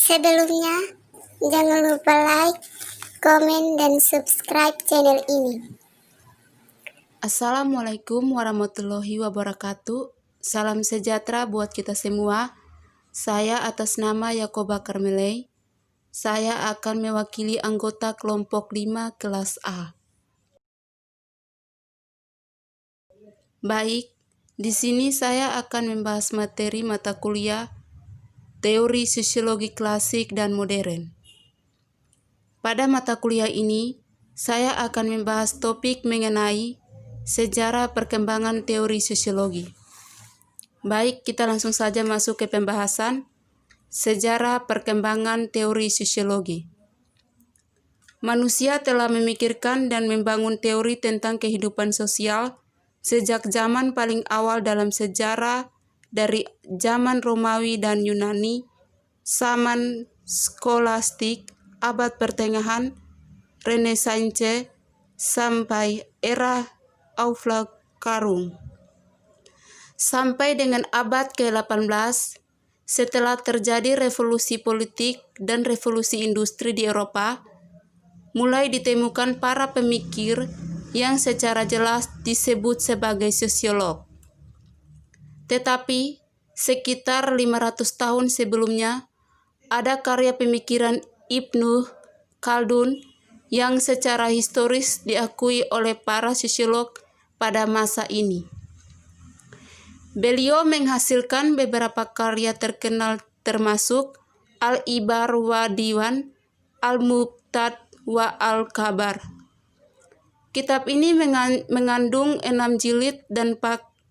Sebelumnya, jangan lupa like, komen, dan subscribe channel ini. Assalamualaikum warahmatullahi wabarakatuh. Salam sejahtera buat kita semua. Saya atas nama Yakoba Karmelei. Saya akan mewakili anggota kelompok 5 kelas A. Baik, di sini saya akan membahas materi mata kuliah Teori Sosiologi Klasik dan Modern. Pada mata kuliah ini, saya akan membahas topik mengenai sejarah perkembangan teori sosiologi. Baik, kita langsung saja masuk ke pembahasan sejarah perkembangan teori sosiologi. Manusia telah memikirkan dan membangun teori tentang kehidupan sosial sejak zaman paling awal dalam sejarah, dari zaman Romawi dan Yunani, zaman skolastik, abad pertengahan, Renaissance, sampai era Aufklärung. Sampai dengan abad ke-18, setelah terjadi revolusi politik dan revolusi industri di Eropa, mulai ditemukan para pemikir yang secara jelas disebut sebagai sosiolog. Tetapi, sekitar 500 tahun sebelumnya, ada karya pemikiran Ibnu Khaldun yang secara historis diakui oleh para sosiolog pada masa ini. Beliau menghasilkan beberapa karya terkenal termasuk Al-Ibar wa Diwan, Al-Muqtad wa Al-Khabar. Kitab ini mengandung 6 jilid dan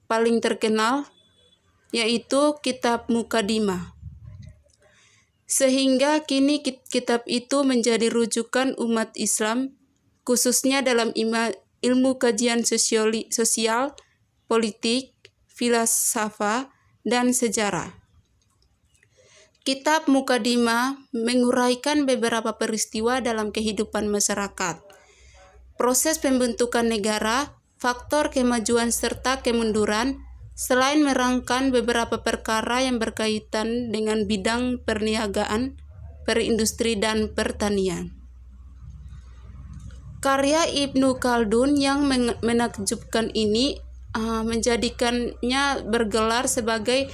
paling terkenal yaitu Kitab Muqaddimah. Sehingga kini kitab itu menjadi rujukan umat Islam, khususnya dalam ilmu kajian sosial, politik, filsafat, dan sejarah. Kitab Muqaddimah menguraikan beberapa peristiwa dalam kehidupan masyarakat, proses pembentukan negara, faktor kemajuan serta kemunduran, selain merangkan beberapa perkara yang berkaitan dengan bidang perniagaan, perindustri, dan pertanian. Karya Ibnu Khaldun yang menakjubkan ini menjadikannya bergelar sebagai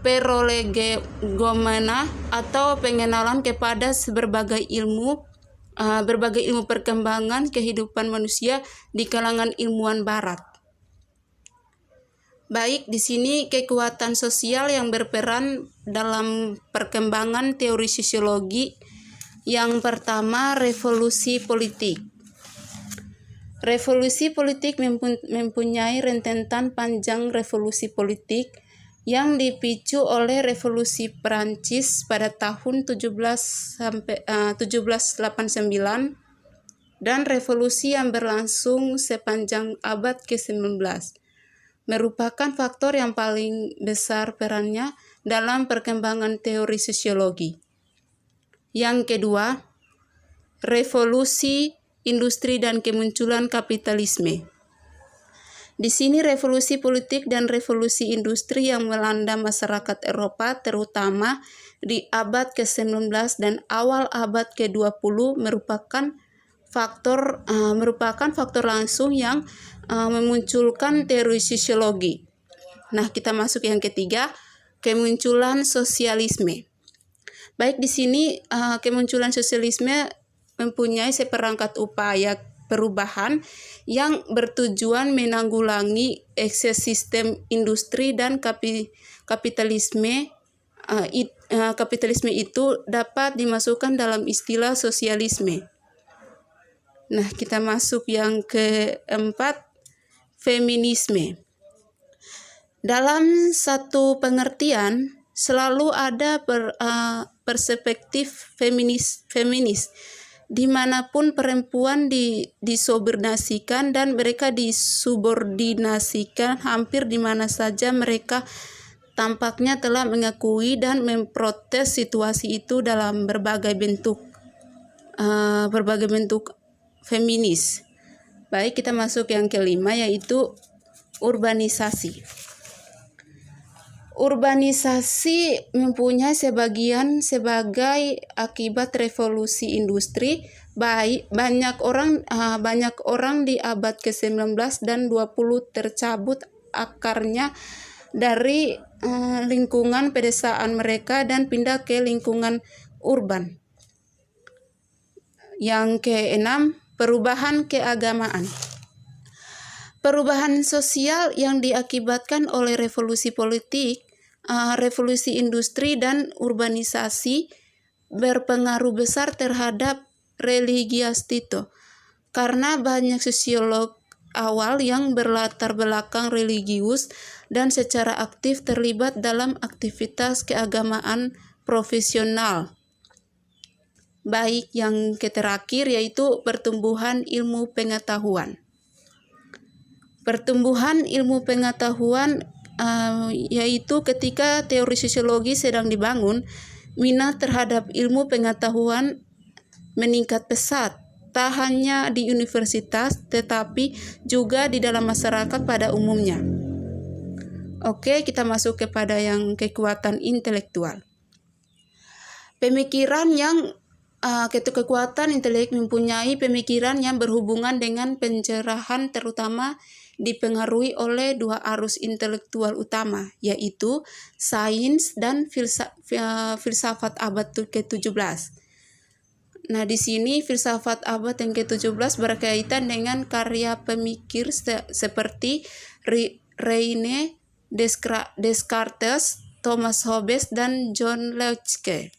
prolegomena atau pengenalan kepada berbagai ilmu perkembangan kehidupan manusia di kalangan ilmuwan barat. Baik, di sini kekuatan sosial yang berperan dalam perkembangan teori sosiologi. Yang pertama, revolusi politik. Revolusi politik mempunyai rentetan panjang revolusi politik yang dipicu oleh revolusi Perancis pada tahun 1789 dan revolusi yang berlangsung sepanjang abad ke-19. Merupakan faktor yang paling besar perannya dalam perkembangan teori sosiologi. Yang kedua, revolusi industri dan kemunculan kapitalisme. Di sini revolusi politik dan revolusi industri yang melanda masyarakat Eropa terutama di abad ke-19 dan awal abad ke-20 merupakan faktor langsung yang memunculkan teori sosiologi. Nah, kita masuk yang ketiga, kemunculan sosialisme. Baik, di sini kemunculan sosialisme mempunyai seperangkat upaya perubahan yang bertujuan menanggulangi ekses sistem industri dan kapitalisme. Kapitalisme itu dapat dimasukkan dalam istilah sosialisme. Nah, kita masuk yang keempat, feminisme. Dalam satu pengertian, selalu ada perspektif feminis, dimanapun perempuan disubordinasikan dan mereka disubordinasikan hampir di mana saja mereka tampaknya telah mengakui dan memprotes situasi itu dalam berbagai bentuk feminis. Baik, kita masuk yang kelima yaitu urbanisasi. Urbanisasi mempunyai sebagian sebagai akibat revolusi industri. Banyak orang di abad ke-19 dan 20 tercabut akarnya dari lingkungan pedesaan mereka dan pindah ke lingkungan urban. Yang keenam, perubahan keagamaan. Perubahan sosial yang diakibatkan oleh revolusi politik, revolusi industri dan urbanisasi berpengaruh besar terhadap religius Tito, karena banyak sosiolog awal yang berlatar belakang religius dan secara aktif terlibat dalam aktivitas keagamaan profesional. Baik yang terakhir yaitu pertumbuhan ilmu pengetahuan. Pertumbuhan ilmu pengetahuan yaitu ketika teori sosiologi sedang dibangun, minat terhadap ilmu pengetahuan meningkat pesat, tak hanya di universitas tetapi juga di dalam masyarakat pada umumnya. Oke, kita masuk kepada yang kekuatan intelektual. Pemikiran yang kekuatan intelek mempunyai pemikiran yang berhubungan dengan pencerahan, terutama dipengaruhi oleh dua arus intelektual utama, yaitu sains dan filsafat abad ke-17. Nah, di sini filsafat abad yang ke-17 berkaitan dengan karya pemikir seperti René Descartes, Thomas Hobbes, dan John Locke.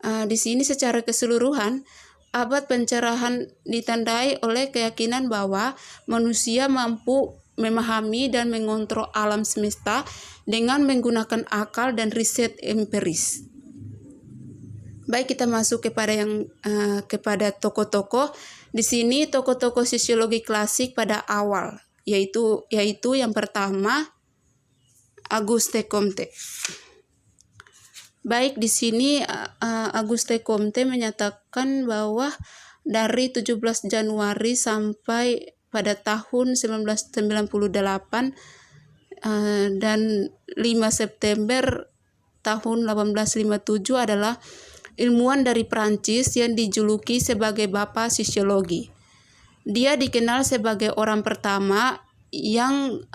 Di sini secara keseluruhan, abad pencerahan ditandai oleh keyakinan bahwa manusia mampu memahami dan mengontrol alam semesta dengan menggunakan akal dan riset empiris. Baik, kita masuk kepada tokoh-tokoh. Di sini tokoh-tokoh sosiologi klasik pada awal, yaitu yang pertama Auguste Comte. Baik, di sini Auguste Comte menyatakan bahwa dari 17 Januari sampai pada tahun 1998 dan 5 September tahun 1857 adalah ilmuwan dari Prancis yang dijuluki sebagai Bapak Sosiologi. Dia dikenal sebagai orang pertama yang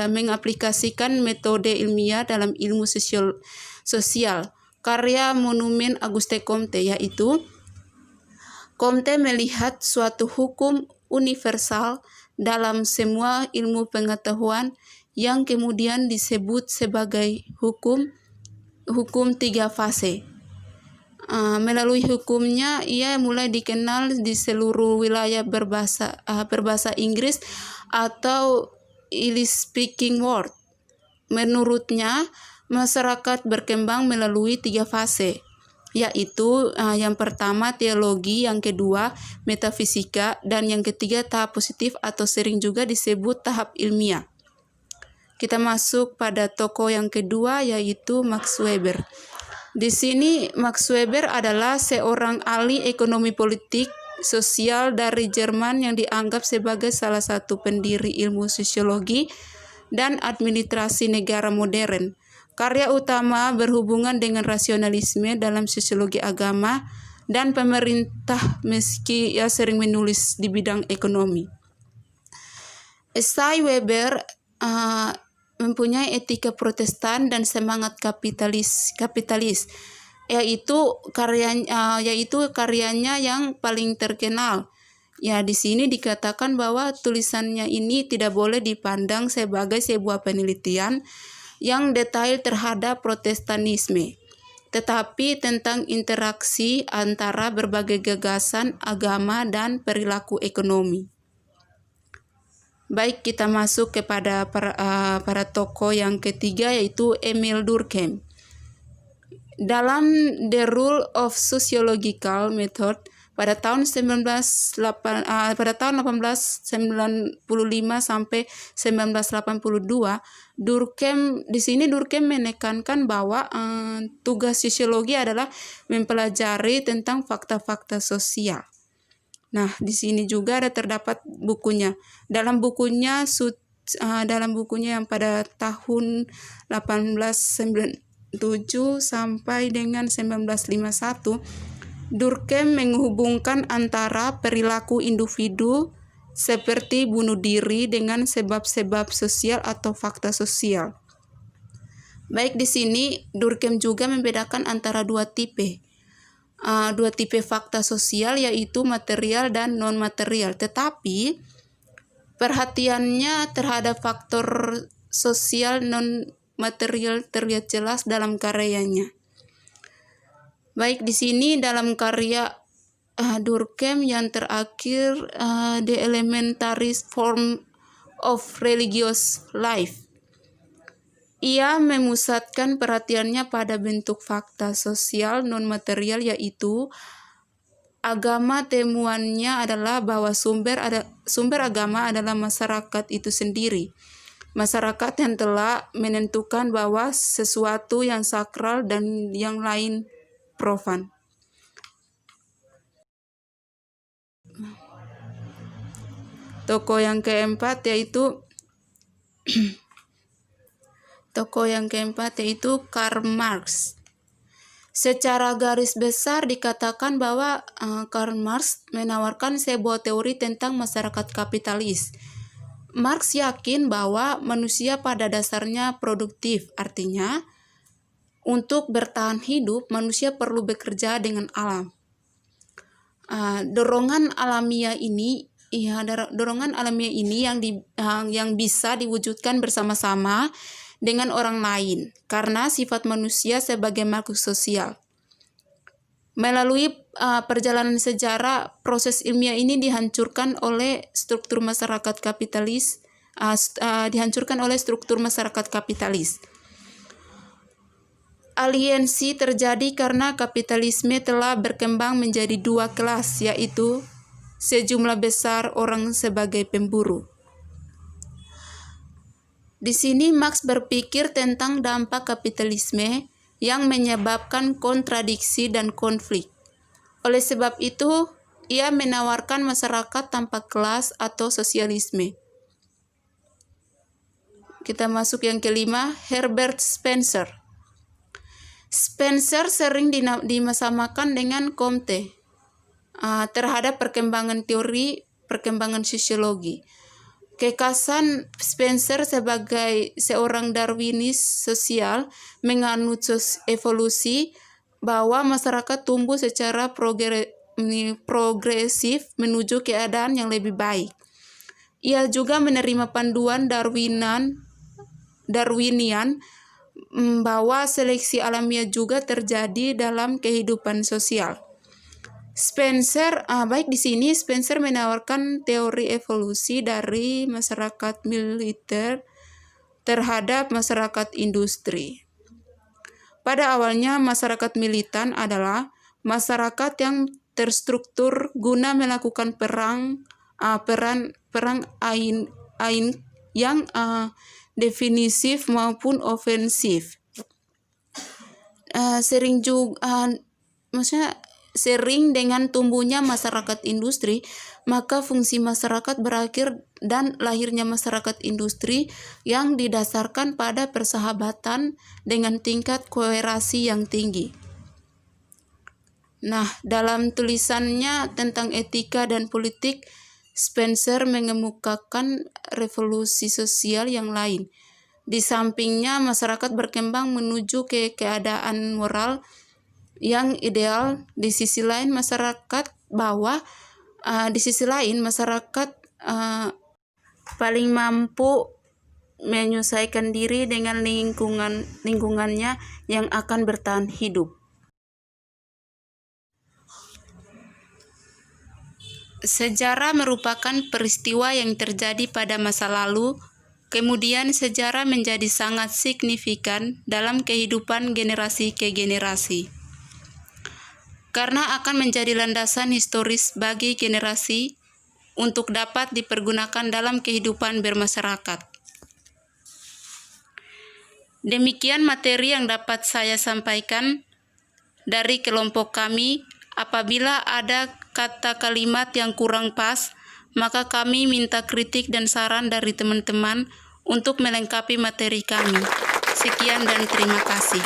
mengaplikasikan metode ilmiah dalam ilmu sosial. Karya monumen Auguste Comte yaitu Comte melihat suatu hukum universal dalam semua ilmu pengetahuan yang kemudian disebut sebagai hukum 3 fase. Melalui hukumnya, ia mulai dikenal di seluruh wilayah berbahasa Inggris atau English-speaking world. Menurutnya, masyarakat berkembang melalui 3 fase, yaitu yang pertama teologi, yang kedua metafisika, dan yang ketiga tahap positif atau sering juga disebut tahap ilmiah. Kita masuk pada tokoh yang kedua, yaitu Max Weber. Di sini Max Weber adalah seorang ahli ekonomi politik sosial dari Jerman yang dianggap sebagai salah satu pendiri ilmu sosiologi dan administrasi negara modern. Karya utama berhubungan dengan rasionalisme dalam sosiologi agama dan pemerintah, meski ia sering menulis di bidang ekonomi. Esai Weber mempunyai etika Protestan dan semangat kapitalis, yaitu karyanya yang paling terkenal. Ya, di sini dikatakan bahwa tulisannya ini tidak boleh dipandang sebagai sebuah penelitian yang detail terhadap Protestanisme, tetapi tentang interaksi antara berbagai gagasan agama dan perilaku ekonomi. Baik, kita masuk kepada para tokoh yang ketiga, yaitu Emile Durkheim. Dalam The Rule of Sociological Method pada tahun 1895 sampai 1982, Durkheim menekankan bahwa tugas sosiologi adalah mempelajari tentang fakta-fakta sosial. Nah, di sini juga terdapat bukunya. Dalam bukunya dalam bukunya yang pada tahun 1897 sampai dengan 1951, Durkheim menghubungkan antara perilaku individu seperti bunuh diri dengan sebab-sebab sosial atau fakta sosial. Baik di sini Durkheim juga membedakan antara dua tipe fakta sosial, yaitu material dan non-material. Tetapi perhatiannya terhadap faktor sosial non-material terlihat jelas dalam karyanya. Baik di sini dalam karya Durkheim yang terakhir, The Elementary Form of Religious Life, ia memusatkan perhatiannya pada bentuk fakta sosial non-material, yaitu agama. Temuannya adalah bahwa sumber agama adalah masyarakat itu sendiri. Masyarakat yang telah menentukan bahwa sesuatu yang sakral dan yang lain profan. Tokoh yang keempat yaitu Karl Marx. Secara garis besar dikatakan bahwa Karl Marx menawarkan sebuah teori tentang masyarakat kapitalis. Marx yakin bahwa manusia pada dasarnya produktif, artinya untuk bertahan hidup manusia perlu bekerja dengan alam. Dorongan alamiah ini yang bisa diwujudkan bersama-sama dengan orang lain karena sifat manusia sebagai makhluk sosial. Melalui perjalanan sejarah, proses ilmiah ini dihancurkan oleh struktur masyarakat kapitalis. Aliensi terjadi karena kapitalisme telah berkembang menjadi dua kelas, yaitu sejumlah besar orang sebagai pemburu. Di sini Marx berpikir tentang dampak kapitalisme yang menyebabkan kontradiksi dan konflik. Oleh sebab itu, ia menawarkan masyarakat tanpa kelas atau sosialisme. Kita masuk yang kelima, Herbert Spencer. Spencer sering dimasamakan dengan Comte terhadap perkembangan sosiologi. Kekasan Spencer sebagai seorang Darwinis sosial menganut evolusi, bahwa masyarakat tumbuh secara progresif menuju keadaan yang lebih baik. Ia juga menerima panduan Darwinian bahwa seleksi alamiah juga terjadi dalam kehidupan sosial. Spencer menawarkan teori evolusi dari masyarakat militer terhadap masyarakat industri. Pada awalnya, masyarakat militan adalah masyarakat yang terstruktur guna melakukan perang yang definisif maupun ofensif. Sering dengan tumbuhnya masyarakat industri, maka fungsi masyarakat berakhir dan lahirnya masyarakat industri yang didasarkan pada persahabatan dengan tingkat kolerasi yang tinggi. Nah, dalam tulisannya tentang etika dan politik, Spencer mengemukakan revolusi sosial yang lain. Di sampingnya, masyarakat berkembang menuju ke keadaan moral yang ideal. Di sisi lain masyarakat paling mampu menyesuaikan diri dengan lingkungannya yang akan bertahan hidup. Sejarah merupakan peristiwa yang terjadi pada masa lalu, kemudian sejarah menjadi sangat signifikan dalam kehidupan generasi ke generasi. Karena akan menjadi landasan historis bagi generasi untuk dapat dipergunakan dalam kehidupan bermasyarakat. Demikian materi yang dapat saya sampaikan dari kelompok kami. Apabila ada kata kalimat yang kurang pas, maka kami minta kritik dan saran dari teman-teman untuk melengkapi materi kami. Sekian dan terima kasih.